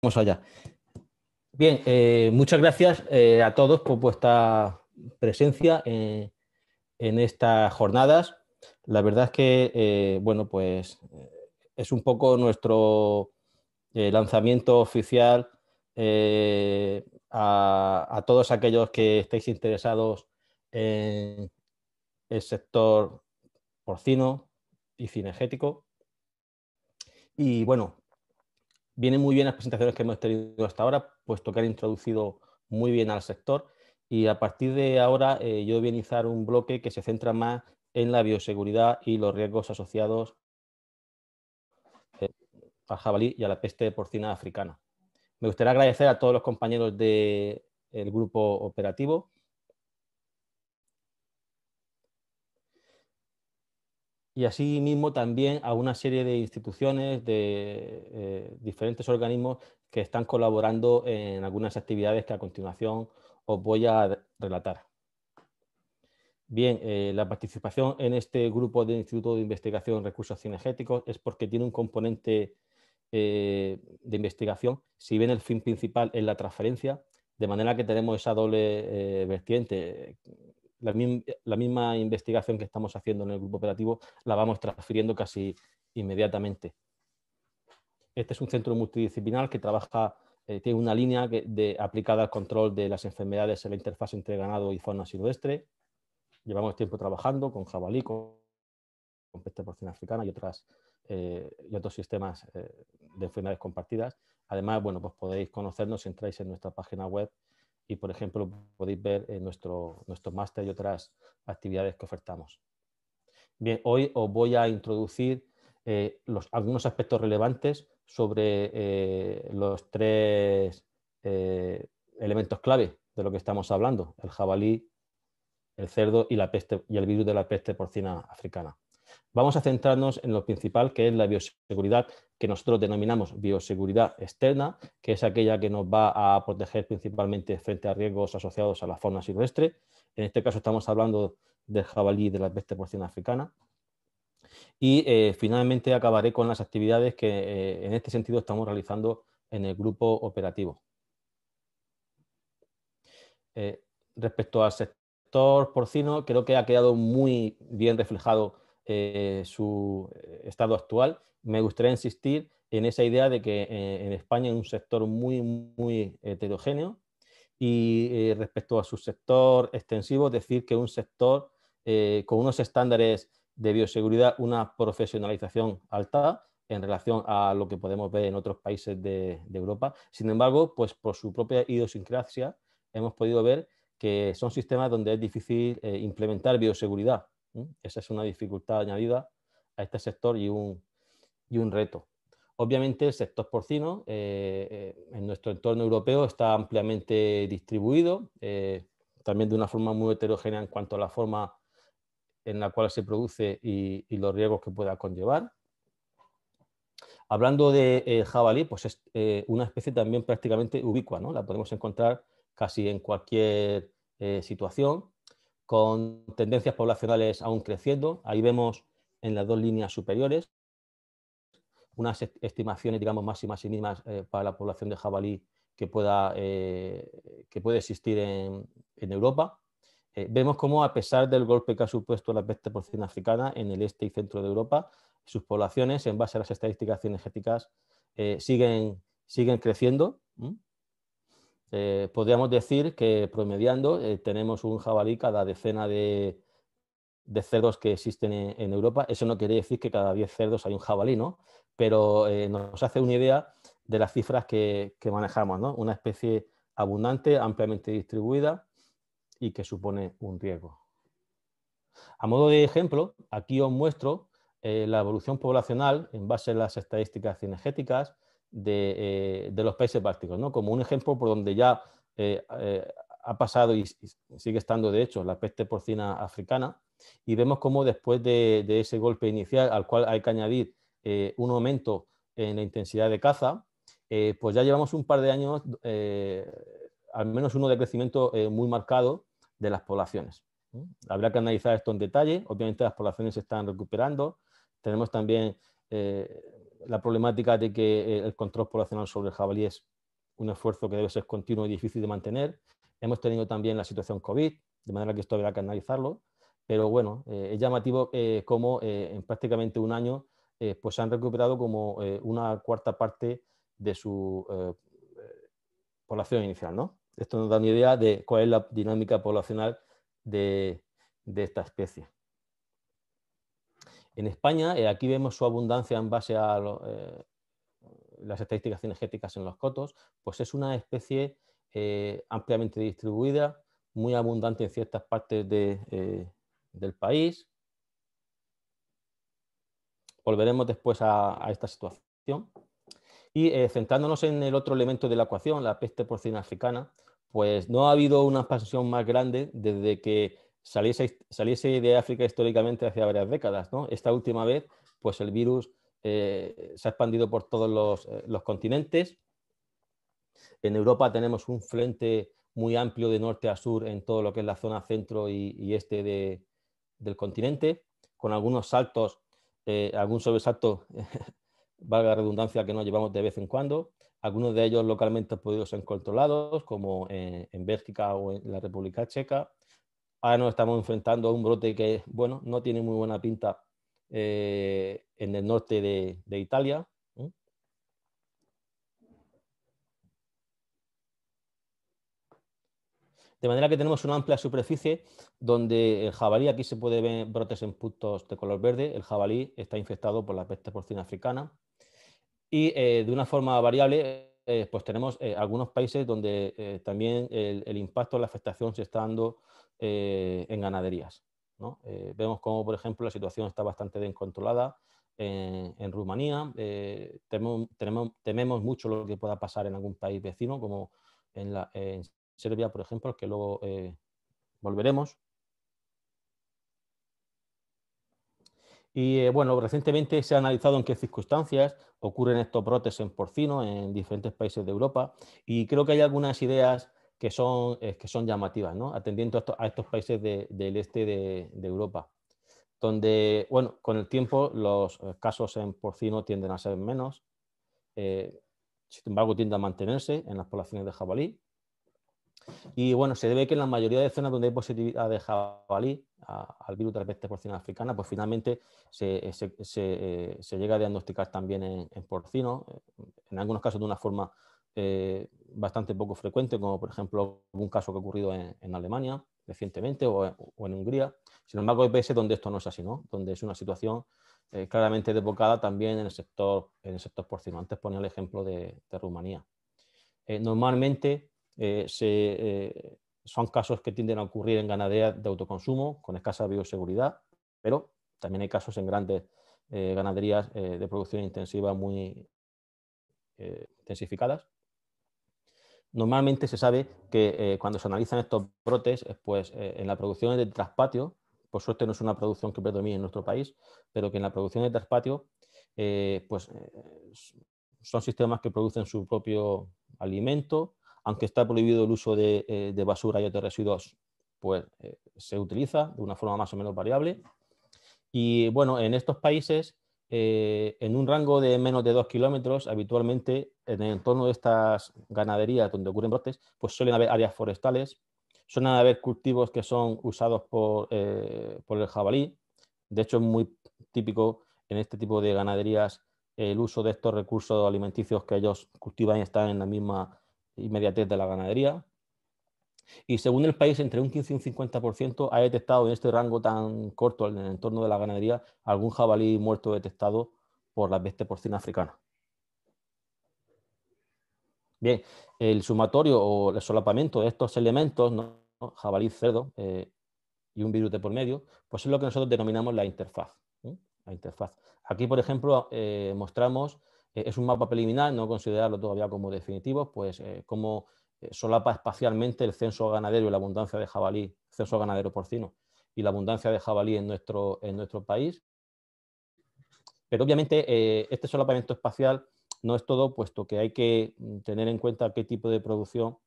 Vamos allá. Bien, muchas gracias a todos por vuestra presencia en estas jornadas. La verdad es que, bueno, pues es un poco nuestro lanzamiento oficial a todos aquellos que estéis interesados en el sector porcino y cinegético. Y bueno, vienen muy bien las presentaciones que hemos tenido hasta ahora, puesto que han introducido muy bien al sector. Y a partir de ahora yo voy a iniciar un bloque que se centra más en la bioseguridad y los riesgos asociados al jabalí y a la peste porcina africana. Me gustaría agradecer a todos los compañeros del grupo operativo y asimismo también a una serie de instituciones, de diferentes organismos que están colaborando en algunas actividades que a continuación os voy a relatar. Bien, la participación en este grupo del Instituto de Investigación en Recursos Cinegéticos es porque tiene un componente de investigación, si bien el fin principal es la transferencia, de manera que tenemos esa doble vertiente. La misma investigación que estamos haciendo en el grupo operativo la vamos transfiriendo casi inmediatamente. Este es un centro multidisciplinar que trabaja, tiene una línea aplicada al control de las enfermedades en la interfaz entre ganado y fauna silvestre. Llevamos tiempo trabajando con jabalí, con peste porcina africana y otros sistemas de enfermedades compartidas. Además, bueno, pues podéis conocernos si entráis en nuestra página web y, por ejemplo, podéis ver nuestro máster y otras actividades que ofertamos. Bien, hoy os voy a introducir algunos aspectos relevantes sobre los tres elementos clave de lo que estamos hablando: el jabalí, el cerdo y el virus de la peste porcina africana. Vamos a centrarnos en lo principal, que es la bioseguridad, que nosotros denominamos bioseguridad externa, que es aquella que nos va a proteger principalmente frente a riesgos asociados a la fauna silvestre. En este caso estamos hablando del jabalí y de la peste porcina africana. Y finalmente acabaré con las actividades que en este sentido estamos realizando en el grupo operativo. Respecto al sector porcino, creo que ha quedado muy bien reflejado su estado actual. Me gustaría insistir en esa idea de que en España es un sector muy heterogéneo y respecto a su sector extensivo, decir que es un sector con unos estándares de bioseguridad, una profesionalización alta en relación a lo que podemos ver en otros países de Europa. Sin embargo, pues por su propia idiosincrasia hemos podido ver que son sistemas donde es difícil implementar bioseguridad. Esa es una dificultad añadida a este sector y un reto. Obviamente el sector porcino en nuestro entorno europeo está ampliamente distribuido, también de una forma muy heterogénea en cuanto a la forma en la cual se produce y los riesgos que pueda conllevar. Hablando de jabalí, pues es una especie también prácticamente ubicua, ¿no? La podemos encontrar casi en cualquier situación, con tendencias poblacionales aún creciendo. Ahí vemos en las dos líneas superiores unas estimaciones, digamos, máximas y mínimas para la población de jabalí que puede existir en Europa. Vemos cómo, a pesar del golpe que ha supuesto la peste porcina africana en el este y centro de Europa, sus poblaciones, en base a las estadísticas cinegéticas, siguen creciendo. Podríamos decir que, promediando, tenemos un jabalí cada decena de cerdos que existen en Europa. Eso no quiere decir que cada 10 cerdos hay un jabalí, ¿no? Pero nos hace una idea de las cifras que manejamos, ¿no? Una especie abundante, ampliamente distribuida y que supone un riesgo. A modo de ejemplo, aquí os muestro la evolución poblacional en base a las estadísticas cinegéticas de los países bálticos, ¿no? Como un ejemplo por donde ya ha pasado y sigue estando, de hecho, la peste porcina africana, y vemos cómo después de ese golpe inicial, al cual hay que añadir un aumento en la intensidad de caza, pues ya llevamos un par de años, al menos uno de crecimiento muy marcado de las poblaciones. Habrá que analizar esto en detalle. Obviamente las poblaciones se están recuperando. Tenemos también la problemática de que el control poblacional sobre el jabalí es un esfuerzo que debe ser continuo y difícil de mantener. Hemos tenido también la situación COVID, de manera que esto habrá que analizarlo, pero bueno, es llamativo cómo en prácticamente un año pues se han recuperado como una cuarta parte de su población inicial, ¿no? Esto nos da una idea de cuál es la dinámica poblacional de esta especie. En España, aquí vemos su abundancia en base a las estadísticas cinegéticas en los cotos, pues es una especie ampliamente distribuida, muy abundante en ciertas partes del país. Volveremos después a esta situación. Y centrándonos en el otro elemento de la ecuación, la peste porcina africana, pues no ha habido una expansión más grande desde que saliese de África históricamente hace varias décadas, ¿no? Esta última vez, pues el virus se ha expandido por todos los continentes. En Europa tenemos un frente muy amplio de norte a sur en todo lo que es la zona centro y este del continente, con algunos saltos, algún sobresalto valga la redundancia, que nos llevamos de vez en cuando. Algunos de ellos localmente han podido ser controlados, como en Bélgica o en la República Checa. Ahora nos estamos enfrentando a un brote que, bueno, no tiene muy buena pinta en el norte de Italia. De manera que tenemos una amplia superficie donde el jabalí, aquí se puede ver brotes en puntos de color verde, el jabalí está infectado por la peste porcina africana. Y de una forma variable, pues tenemos algunos países donde también el impacto de la afectación se está dando en ganaderías, ¿no? Vemos como, por ejemplo, la situación está bastante descontrolada en Rumanía. Tememos mucho lo que pueda pasar en algún país vecino, como en Serbia, por ejemplo, que luego volveremos. Y bueno, recientemente se ha analizado en qué circunstancias ocurren estos brotes en porcino en diferentes países de Europa y creo que hay algunas ideas que son llamativas, ¿no? Atendiendo a estos países del este de Europa, donde, bueno, con el tiempo los casos en porcino tienden a ser menos, sin embargo tienden a mantenerse en las poblaciones de jabalí. Y bueno, se debe que en la mayoría de zonas donde hay positividad de jabalí al virus de la peste porcina africana, pues finalmente se llega a diagnosticar también en porcino, en algunos casos de una forma bastante poco frecuente, como por ejemplo un caso que ha ocurrido en Alemania recientemente o en Hungría. Sin embargo, hay países donde esto no es así, ¿no? Donde es una situación claramente desbocada también en el sector porcino. Antes ponía el ejemplo de Rumanía. Normalmente son casos que tienden a ocurrir en ganaderías de autoconsumo con escasa bioseguridad, pero también hay casos en grandes ganaderías de producción intensiva muy intensificadas. Normalmente se sabe que cuando se analizan estos brotes, pues en la producción de traspatio, por suerte no es una producción que predomine en nuestro país, pero que en la producción de traspatio son sistemas que producen su propio alimento, aunque está prohibido el uso de basura y otros residuos, pues se utiliza de una forma más o menos variable. Y bueno, en estos países, en un rango de menos de 2 kilómetros, habitualmente en el entorno de estas ganaderías donde ocurren brotes, pues suelen haber áreas forestales, suelen haber cultivos que son usados por el jabalí. De hecho, es muy típico en este tipo de ganaderías el uso de estos recursos alimenticios que ellos cultivan y están en la misma inmediatez de la ganadería. Y según el país, entre un 15 y un 50% ha detectado en este rango tan corto en el entorno de la ganadería algún jabalí muerto detectado por la peste porcina africana. Bien, el sumatorio o el solapamiento de estos elementos, ¿no? Jabalí, cerdo y un virus de por medio, pues es lo que nosotros denominamos la interfaz. La interfaz. Aquí, por ejemplo, mostramos, es un mapa preliminar, no considerarlo todavía como definitivo, pues cómo solapa espacialmente el censo ganadero y la abundancia de jabalí, censo ganadero porcino, y la abundancia de jabalí en nuestro país. Pero obviamente este solapamiento espacial no es todo, puesto que hay que tener en cuenta qué tipo de producción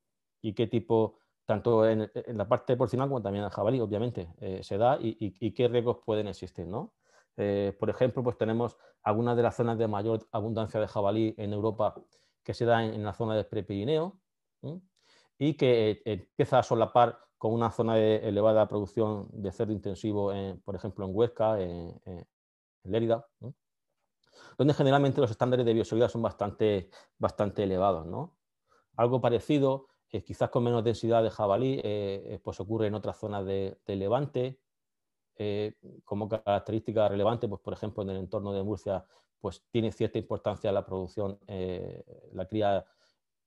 y qué tipo, tanto en la parte porcina como también en el jabalí, obviamente, se da y qué riesgos pueden existir, ¿no? Por ejemplo, pues tenemos algunas de las zonas de mayor abundancia de jabalí en Europa que se dan en la zona del Prepirineo, y que empieza a solapar con una zona de elevada producción de cerdo intensivo, por ejemplo, en Huesca, en Lérida, donde generalmente los estándares de bioseguridad son bastante elevados, ¿no? Algo parecido, quizás con menos densidad de jabalí, pues ocurre en otras zonas de Levante. Como característica relevante, pues por ejemplo en el entorno de Murcia, pues tiene cierta importancia la producción, la cría,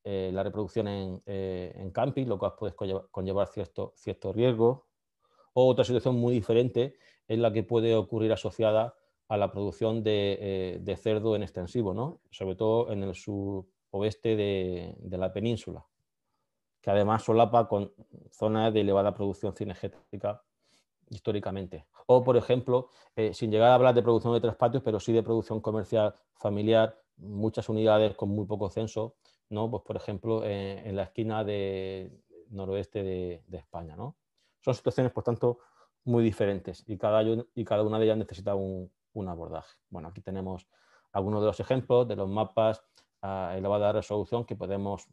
la reproducción en camping, lo cual puede conllevar cierto riesgo. O otra situación muy diferente es la que puede ocurrir asociada a la producción de cerdo en extensivo, ¿no? Sobre todo en el suroeste de la península, que además solapa con zonas de elevada producción cinegética históricamente. O, por ejemplo, sin llegar a hablar de producción de tres patios, pero sí de producción comercial familiar, muchas unidades con muy poco censo, ¿no? Pues, por ejemplo, en la esquina de noroeste de España, ¿no? Son situaciones, por tanto, muy diferentes y cada una de ellas necesita un abordaje. Bueno, aquí tenemos algunos de los ejemplos de los mapas a elevada resolución que podemos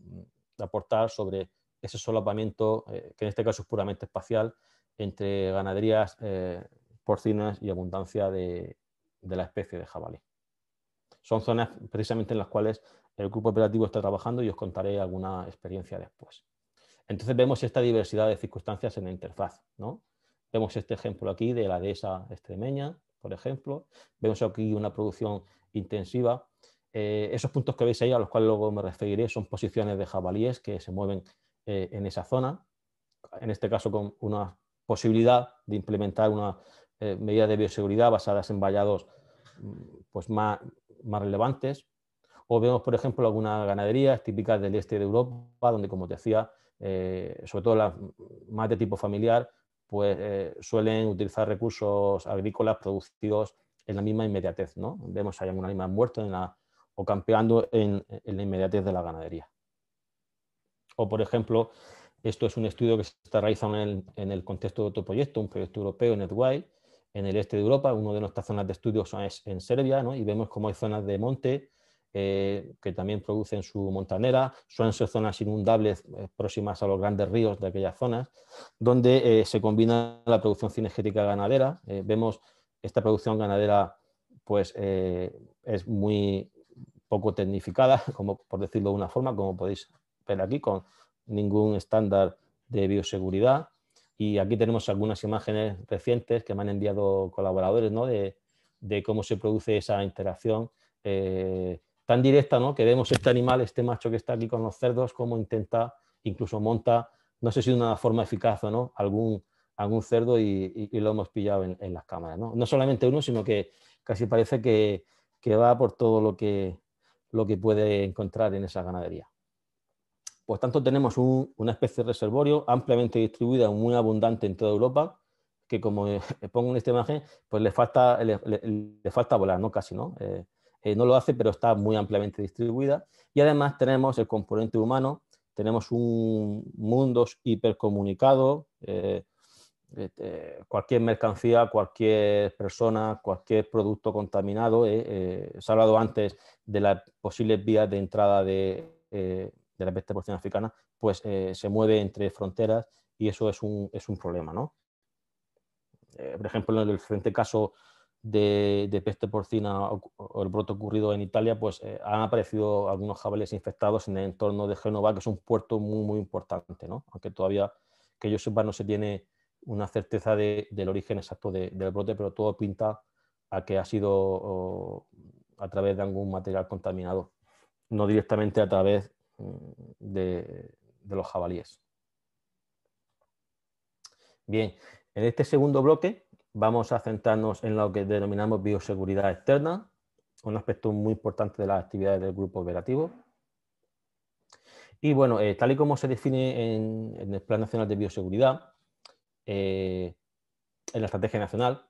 aportar sobre ese solapamiento, que en este caso es puramente espacial, entre ganaderías porcinas y abundancia de la especie de jabalí. Son zonas precisamente en las cuales el grupo operativo está trabajando y os contaré alguna experiencia después. Entonces vemos esta diversidad de circunstancias en la interfaz, ¿no? Vemos este ejemplo aquí de la dehesa extremeña, por ejemplo. Vemos aquí una producción intensiva. Esos puntos que veis ahí, a los cuales luego me referiré, son posiciones de jabalíes que se mueven en esa zona, en este caso con una posibilidad de implementar una medida de bioseguridad basadas en vallados pues más relevantes. O vemos, por ejemplo, algunas ganaderías típicas del este de Europa, donde, como te decía, sobre todo las más de tipo familiar, pues suelen utilizar recursos agrícolas producidos en la misma inmediatez, ¿no? Vemos ahí algún animal muerto o campeando en la inmediatez de la ganadería. O, por ejemplo, esto es un estudio que se está realizando en el contexto de otro proyecto, un proyecto europeo, NetWild, en el este de Europa. Una de nuestras zonas de estudio es en Serbia, ¿no? Y vemos cómo hay zonas de monte que también producen su montanera. Suelen ser zonas inundables próximas a los grandes ríos de aquellas zonas, donde se combina la producción cinegética ganadera. Vemos esta producción ganadera, pues es muy poco tecnificada, como, por decirlo de una forma, como podéis ver aquí, con ningún estándar de bioseguridad. Y aquí tenemos algunas imágenes recientes que me han enviado colaboradores, ¿no? de cómo se produce esa interacción tan directa, ¿no? Que vemos este animal, este macho que está aquí con los cerdos, cómo intenta, incluso monta, no sé si de una forma eficaz o no, algún cerdo y lo hemos pillado en las cámaras, ¿no? No solamente uno, sino que casi parece que va por todo lo que puede encontrar en esa ganadería. Por tanto, tenemos una especie de reservorio ampliamente distribuida, muy abundante en toda Europa, que, como pongo en esta imagen, pues le falta volar, ¿no? Casi, ¿no? No lo hace, pero está muy ampliamente distribuida. Y además tenemos el componente humano, tenemos un mundo hipercomunicado, cualquier mercancía, cualquier persona, cualquier producto contaminado. Se ha hablado antes de las posibles vías de entrada de la peste porcina africana, pues se mueve entre fronteras y eso es un problema, ¿no? Por ejemplo, en el reciente caso de peste porcina o el brote ocurrido en Italia, pues han aparecido algunos jabalíes infectados en el entorno de Génova, que es un puerto muy, muy importante, ¿no? Aunque todavía, que yo sepa, no se tiene una certeza del origen exacto del brote, pero todo pinta a que ha sido a través de algún material contaminado, no directamente a través de los jabalíes. Bien, en este segundo bloque vamos a centrarnos en lo que denominamos bioseguridad externa, un aspecto muy importante de las actividades del grupo operativo. Y bueno, tal y como se define en el Plan Nacional de Bioseguridad, en la Estrategia Nacional,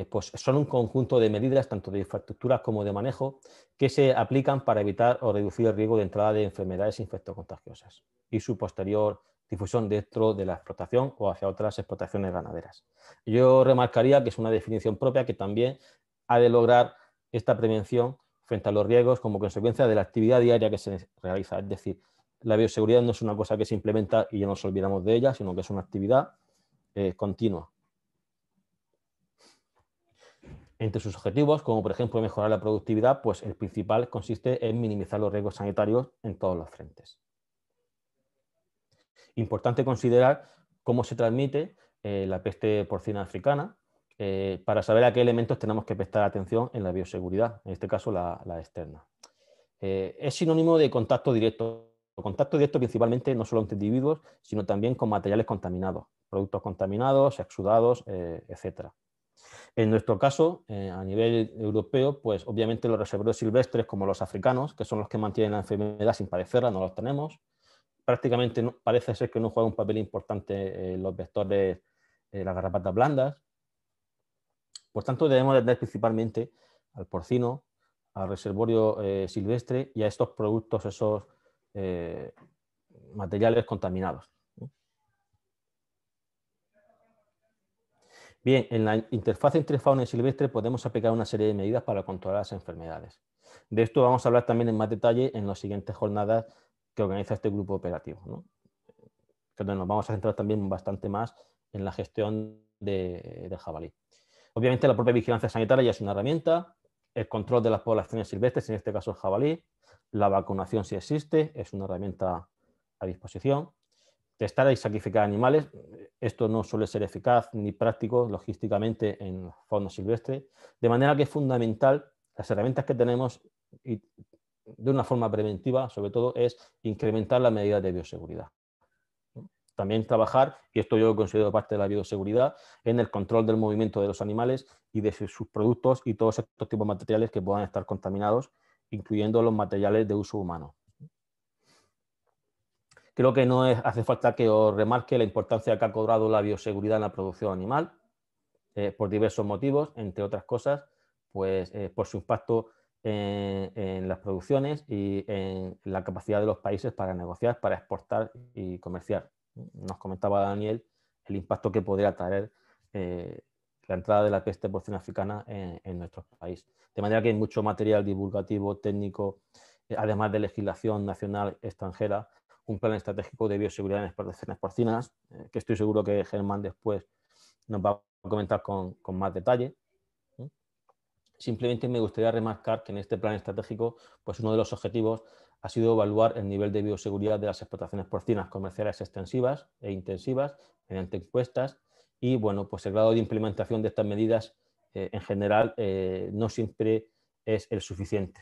pues son un conjunto de medidas, tanto de infraestructuras como de manejo, que se aplican para evitar o reducir el riesgo de entrada de enfermedades infectocontagiosas y su posterior difusión dentro de la explotación o hacia otras explotaciones ganaderas. Yo remarcaría que es una definición propia que también ha de lograr esta prevención frente a los riesgos como consecuencia de la actividad diaria que se realiza. Es decir, la bioseguridad no es una cosa que se implementa y ya nos olvidamos de ella, sino que es una actividad continua. Entre sus objetivos, como por ejemplo mejorar la productividad, pues el principal consiste en minimizar los riesgos sanitarios en todos los frentes. Importante considerar cómo se transmite la peste porcina africana para saber a qué elementos tenemos que prestar atención en la bioseguridad, en este caso la externa. Es sinónimo de contacto directo. Contacto directo principalmente no solo entre individuos, sino también con materiales contaminados, productos contaminados, exudados, etc. En nuestro caso, a nivel europeo, pues obviamente los reservorios silvestres como los africanos, que son los que mantienen la enfermedad sin padecerla, no los tenemos. Prácticamente parece ser que no juega un papel importante los vectores, las garrapatas blandas. Por tanto, debemos atender principalmente al porcino, al reservorio silvestre y a estos productos, esos materiales contaminados. Bien, en la interfaz entre fauna y silvestre podemos aplicar una serie de medidas para controlar las enfermedades. De esto vamos a hablar también en más detalle en las siguientes jornadas que organiza este grupo operativo, ¿no? Entonces nos vamos a centrar también bastante más en la gestión del jabalí. Obviamente la propia vigilancia sanitaria ya es una herramienta, el control de las poblaciones silvestres, en este caso el jabalí, la vacunación si existe, es una herramienta a disposición. Testar y sacrificar animales, esto no suele ser eficaz ni práctico logísticamente en fauna silvestre, de manera que es fundamental las herramientas que tenemos y de una forma preventiva, sobre todo, es incrementar las medidas de bioseguridad. También trabajar, y esto yo considero parte de la bioseguridad, en el control del movimiento de los animales y de sus productos y todos estos tipos de materiales que puedan estar contaminados, incluyendo los materiales de uso humano. Creo que no hace falta que os remarque la importancia que ha cobrado la bioseguridad en la producción animal, por diversos motivos, entre otras cosas, pues por su impacto en las producciones y en la capacidad de los países para negociar, para exportar y comerciar. Nos comentaba Daniel el impacto que podría traer la entrada de la peste porcina africana en nuestro país. De manera que hay mucho material divulgativo, técnico, además de legislación nacional extranjera, un plan estratégico de bioseguridad en explotaciones porcinas, que estoy seguro que Germán después nos va a comentar con más detalle. Simplemente me gustaría remarcar que en este plan estratégico, pues uno de los objetivos ha sido evaluar el nivel de bioseguridad de las explotaciones porcinas comerciales extensivas e intensivas mediante encuestas y, bueno, pues el grado de implementación de estas medidas en general no siempre es el suficiente.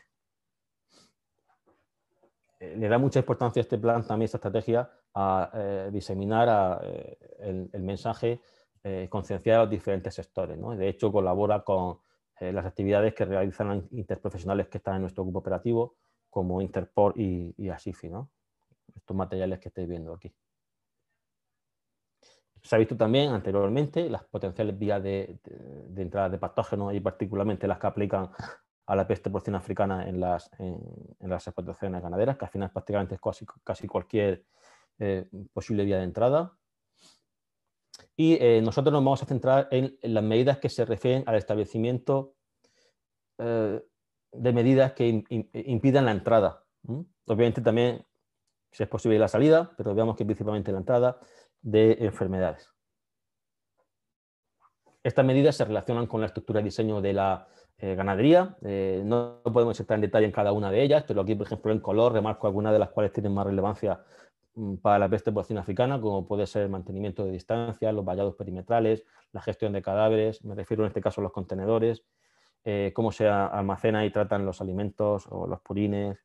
Le da mucha importancia a este plan, también esta estrategia, a diseminar el mensaje, concienciar a los diferentes sectores, ¿no? De hecho, colabora con las actividades que realizan interprofesionales que están en nuestro grupo operativo, como Interpol y ASIFI, ¿no? Estos materiales que estáis viendo aquí. Se ha visto también anteriormente las potenciales vías de entrada de patógenos y particularmente las que aplican a la peste porcina africana en las explotaciones ganaderas, que al final prácticamente es casi cualquier posible vía de entrada. Y nosotros nos vamos a centrar en las medidas que se refieren al establecimiento de medidas que impidan la entrada. Obviamente también, si es posible, la salida, pero veamos que principalmente la entrada de enfermedades. Estas medidas se relacionan con la estructura y diseño de la ganadería. No podemos entrar en detalle en cada una de ellas, pero aquí, por ejemplo, en color remarco algunas de las cuales tienen más relevancia para la peste porcina africana, como puede ser el mantenimiento de distancia, los vallados perimetrales, la gestión de cadáveres, me refiero en este caso a los contenedores, cómo se almacenan y tratan los alimentos o los purines.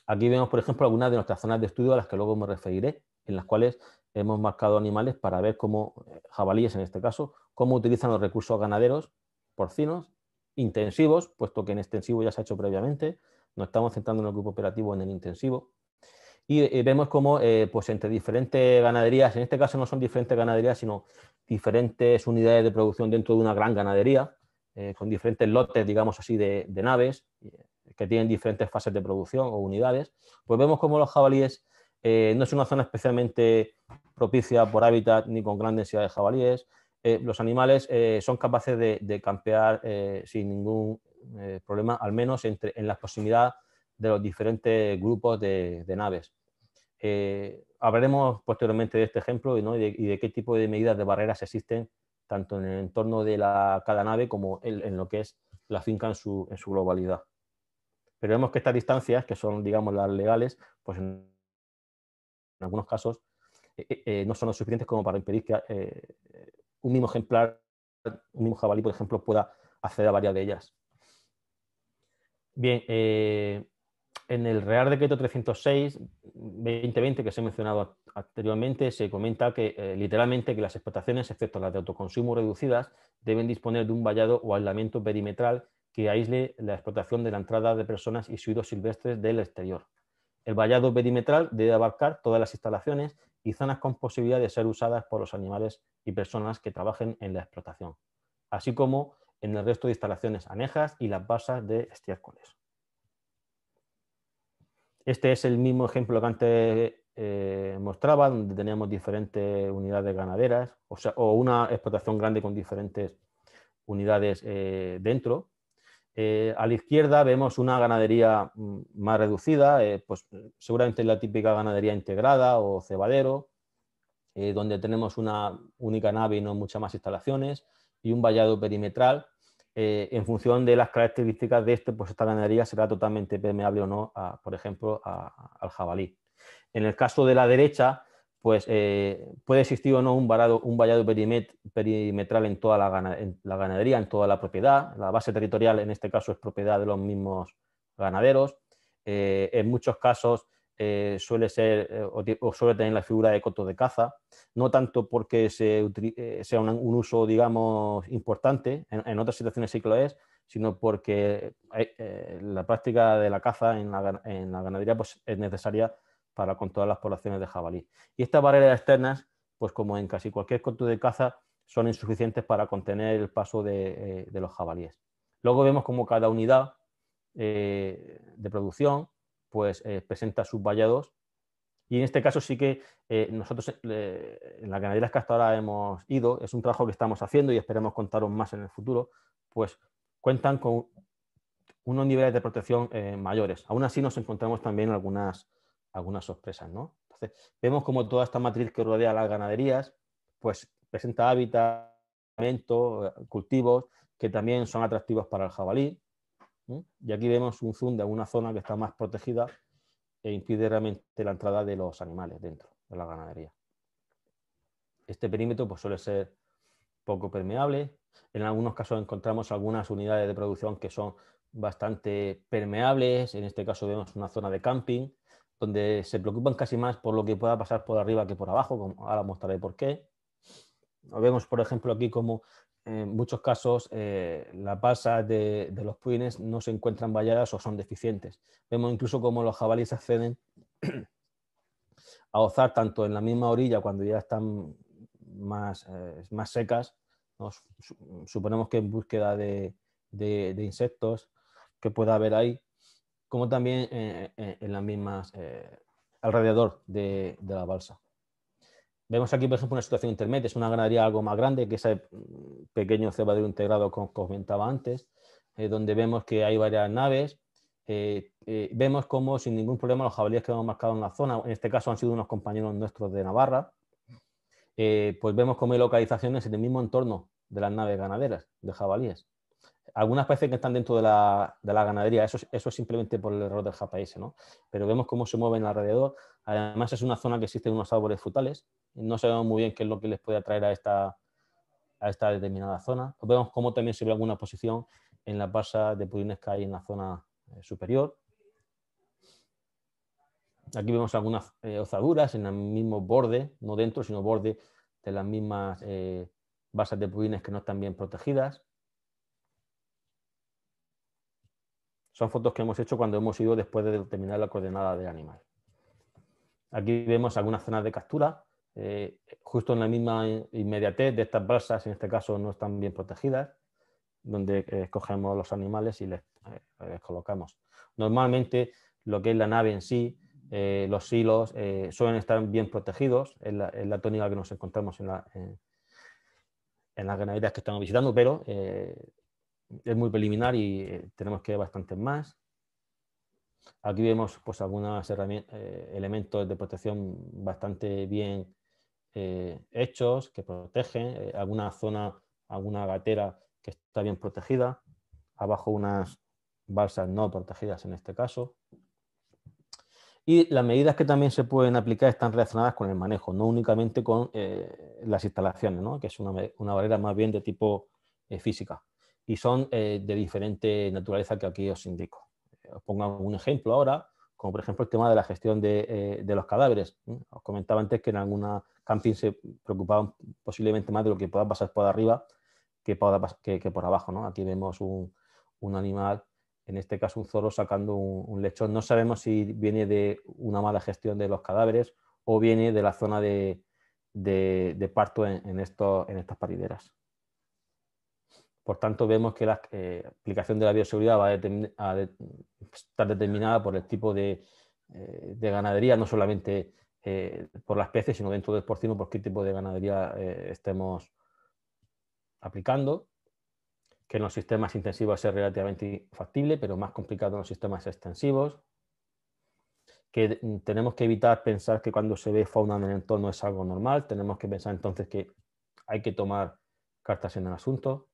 Aquí vemos, por ejemplo, algunas de nuestras zonas de estudio a las que luego me referiré, en las cuales hemos marcado animales para ver cómo, jabalíes en este caso, cómo utilizan los recursos ganaderos porcinos intensivos, puesto que en extensivo ya se ha hecho previamente. Nos estamos centrando en el grupo operativo en el intensivo. Y vemos cómo pues entre diferentes ganaderías, en este caso no son diferentes ganaderías, sino diferentes unidades de producción dentro de una gran ganadería, con diferentes lotes, digamos así, de naves, que tienen diferentes fases de producción o unidades, pues vemos cómo los jabalíes no es una zona especialmente propicia por hábitat ni con gran densidad de jabalíes, los animales son capaces de campear sin ningún problema, al menos en la proximidad de los diferentes grupos de naves. Hablaremos posteriormente de este ejemplo, ¿no? y de qué tipo de medidas de barreras existen tanto en el entorno de cada nave como en lo que es la finca en su globalidad. Pero vemos que estas distancias, que son, digamos, las legales, pues en algunos casos no son lo suficientes como para impedir que un mismo ejemplar, un mismo jabalí, por ejemplo, pueda acceder a varias de ellas. Bien, en el Real Decreto 306/2020, que se ha mencionado anteriormente, se comenta que literalmente que las explotaciones, excepto las de autoconsumo reducidas, deben disponer de un vallado o aislamiento perimetral que aísle la explotación de la entrada de personas y suidos silvestres del exterior. El vallado perimetral debe abarcar todas las instalaciones y zonas con posibilidad de ser usadas por los animales y personas que trabajen en la explotación, así como en el resto de instalaciones anejas y las balsas de estiércoles. Este es el mismo ejemplo que antes mostraba, donde teníamos diferentes unidades ganaderas, o una explotación grande con diferentes unidades dentro. A la izquierda vemos una ganadería más reducida, pues seguramente la típica ganadería integrada o cebadero, donde tenemos una única nave y no muchas más instalaciones, y un vallado perimetral. En función de las características de pues esta ganadería será totalmente permeable o no, por ejemplo, al jabalí. En el caso de la derecha, pues puede existir o no un vallado perimetral en toda la ganadería, en toda la propiedad. La base territorial, en este caso, es propiedad de los mismos ganaderos. En muchos casos suele ser o suele tener la figura de coto de caza, no tanto porque sea un uso, digamos, importante, en otras situaciones sí que lo es, sino porque la práctica de la caza en la ganadería pues, es necesaria para controlar las poblaciones de jabalí. Y estas barreras externas, pues como en casi cualquier coto de caza, son insuficientes para contener el paso de los jabalíes. Luego vemos como cada unidad de producción pues presenta sus vallados, y en este caso sí que nosotros en las ganaderías que hasta ahora hemos ido, es un trabajo que estamos haciendo y esperemos contaros más en el futuro, pues cuentan con unos niveles de protección mayores. Aún así nos encontramos también algunas sorpresas, ¿no? Entonces, vemos como toda esta matriz que rodea las ganaderías pues presenta hábitat, cultivos que también son atractivos para el jabalí. Y aquí vemos un zoom de una zona que está más protegida e impide realmente la entrada de los animales dentro de la ganadería. Este perímetro pues, suele ser poco permeable. En algunos casos encontramos algunas unidades de producción que son bastante permeables. En este caso vemos una zona de camping donde se preocupan casi más por lo que pueda pasar por arriba que por abajo, como ahora mostraré por qué. Vemos, por ejemplo, aquí como en muchos casos las balsas de los pudines no se encuentran valladas o son deficientes. Vemos incluso cómo los jabalíes acceden a ozar tanto en la misma orilla cuando ya están más secas, ¿no? Suponemos que en búsqueda de insectos que pueda haber ahí, como también en las mismas alrededor de la balsa. Vemos aquí, por ejemplo, una situación intermedia, es una ganadería algo más grande que ese pequeño cebadero integrado que os comentaba antes, donde vemos que hay varias naves. Vemos cómo sin ningún problema los jabalíes que hemos marcado en la zona, en este caso han sido unos compañeros nuestros de Navarra, pues vemos cómo hay localizaciones en el mismo entorno de las naves ganaderas de jabalíes. Algunas parecen que están dentro de la ganadería, eso es simplemente por el error del GPS, ¿no? Pero vemos cómo se mueven alrededor. Además es una zona que existen unos árboles frutales, no sabemos muy bien qué es lo que les puede atraer a esta determinada zona. Vemos cómo también se ve alguna posición en las balsas de pudines que hay en la zona superior. Aquí vemos algunas ozaduras en el mismo borde, no dentro, sino borde de las mismas balsas de pudines que no están bien protegidas. Son fotos que hemos hecho cuando hemos ido después de determinar la coordenada del animal. Aquí vemos algunas zonas de captura, justo en la misma inmediatez de estas balsas, en este caso no están bien protegidas, donde escogemos los animales y les colocamos. Normalmente lo que es la nave en sí, los silos suelen estar bien protegidos, es la tónica que nos encontramos en en las ganaderías que estamos visitando, pero es muy preliminar y tenemos que ver bastantes más. Aquí vemos pues, algunos elementos de protección bastante bien hechos, que protegen, alguna zona, alguna gatera que está bien protegida, abajo unas balsas no protegidas en este caso. Y las medidas que también se pueden aplicar están relacionadas con el manejo, no únicamente con las instalaciones, ¿no? Que es una barrera más bien de tipo física. Y son de diferente naturaleza que aquí os indico. Os pongo un ejemplo ahora, como por ejemplo el tema de la gestión de los cadáveres. Os comentaba antes que en alguna camping se preocupaban posiblemente más de lo que pueda pasar por arriba que por abajo, ¿no? Aquí vemos un animal, en este caso un zorro sacando un lechón. No sabemos si viene de una mala gestión de los cadáveres o viene de la zona de parto en estas parideras. Por tanto, vemos que la aplicación de la bioseguridad va a estar determinada por el tipo de ganadería, no solamente por la especie, sino dentro del porcino, por qué tipo de ganadería estemos aplicando, que en los sistemas intensivos es relativamente factible, pero más complicado en los sistemas extensivos, que tenemos que evitar pensar que cuando se ve fauna en el entorno es algo normal, tenemos que pensar entonces que hay que tomar cartas en el asunto,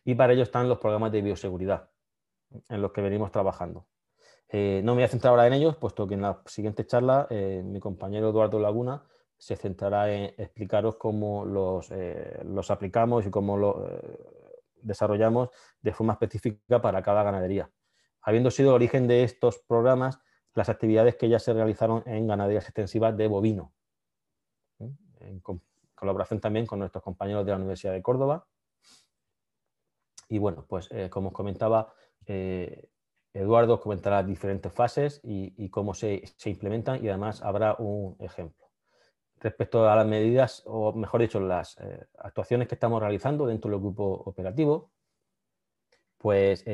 y para ello están los programas de bioseguridad en los que venimos trabajando. No me voy a centrar ahora en ellos, puesto que en la siguiente charla mi compañero Eduardo Laguna se centrará en explicaros cómo los aplicamos y cómo los desarrollamos de forma específica para cada ganadería, habiendo sido el origen de estos programas las actividades que ya se realizaron en ganaderías extensivas de bovino, en colaboración también con nuestros compañeros de la Universidad de Córdoba. Y bueno, pues como os comentaba, Eduardo os comentará diferentes fases y cómo se implementan, y además habrá un ejemplo. Respecto a las medidas, o mejor dicho, las actuaciones que estamos realizando dentro del grupo operativo, pues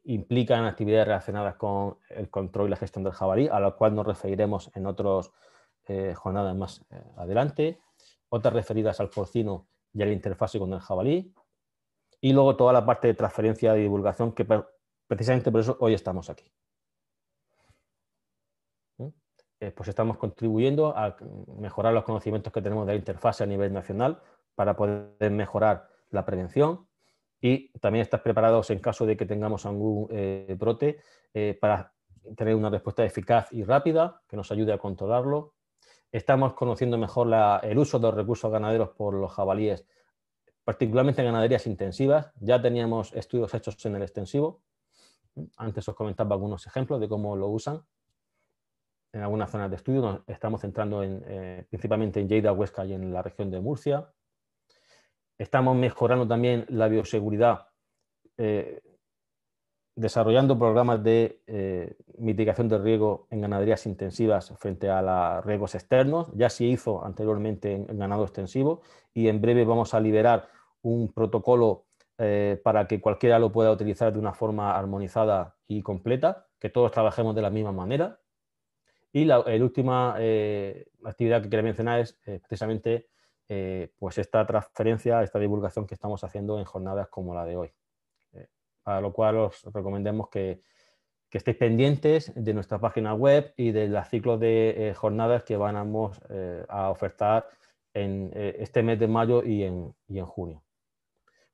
implican actividades relacionadas con el control y la gestión del jabalí, a la cual nos referiremos en otras jornadas más adelante, otras referidas al porcino y a la interfase con el jabalí, y luego toda la parte de transferencia y divulgación, que precisamente por eso hoy estamos aquí. Pues estamos contribuyendo a mejorar los conocimientos que tenemos de la interfase a nivel nacional para poder mejorar la prevención, y también estar preparados en caso de que tengamos algún brote para tener una respuesta eficaz y rápida que nos ayude a controlarlo. Estamos conociendo mejor el uso de los recursos ganaderos por los jabalíes, particularmente en ganaderías intensivas. Ya teníamos estudios hechos en el extensivo. Antes os comentaba algunos ejemplos de cómo lo usan en algunas zonas de estudio. Nos estamos centrando principalmente en Lleida, Huesca y en la región de Murcia. Estamos mejorando también la bioseguridad desarrollando programas de mitigación de riego en ganaderías intensivas frente a los riegos externos. Ya se hizo anteriormente en ganado extensivo, y en breve vamos a liberar un protocolo para que cualquiera lo pueda utilizar de una forma armonizada y completa, que todos trabajemos de la misma manera. Y la última actividad que quería mencionar es precisamente pues esta transferencia, esta divulgación que estamos haciendo en jornadas como la de hoy. A lo cual os recomendemos que estéis pendientes de nuestra página web y de los ciclos de jornadas que vamos a ofertar en este mes de mayo y en junio.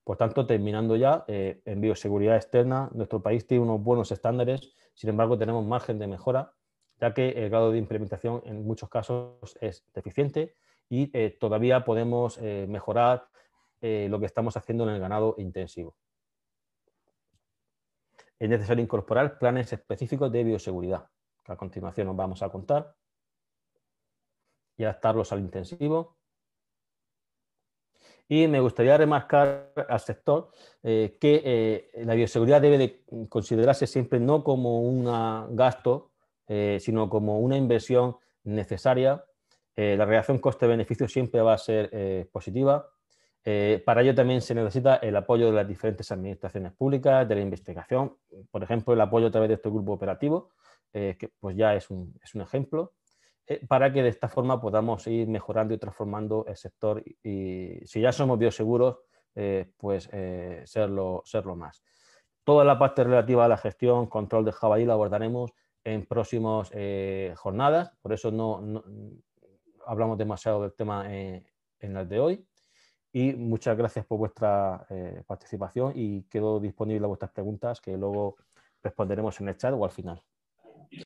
Por tanto, terminando ya, en bioseguridad externa, nuestro país tiene unos buenos estándares, sin embargo tenemos margen de mejora, ya que el grado de implementación en muchos casos es deficiente, y todavía podemos mejorar lo que estamos haciendo en el ganado intensivo. Es necesario incorporar planes específicos de bioseguridad, que a continuación os vamos a contar, y adaptarlos al intensivo. Y me gustaría remarcar al sector que la bioseguridad debe de considerarse siempre no como un gasto, sino como una inversión necesaria. La relación coste-beneficio siempre va a ser positiva. Para ello también se necesita el apoyo de las diferentes administraciones públicas, de la investigación, por ejemplo, el apoyo a través de este grupo operativo, que pues ya es un ejemplo. para que de esta forma podamos ir mejorando y transformando el sector y si ya somos bioseguros, pues serlo más. Toda la parte relativa a la gestión, control de jabalí la abordaremos en próximas jornadas, por eso no hablamos demasiado del tema en el de hoy. Y muchas gracias por vuestra participación y quedo disponible a vuestras preguntas que luego responderemos en el chat o al final.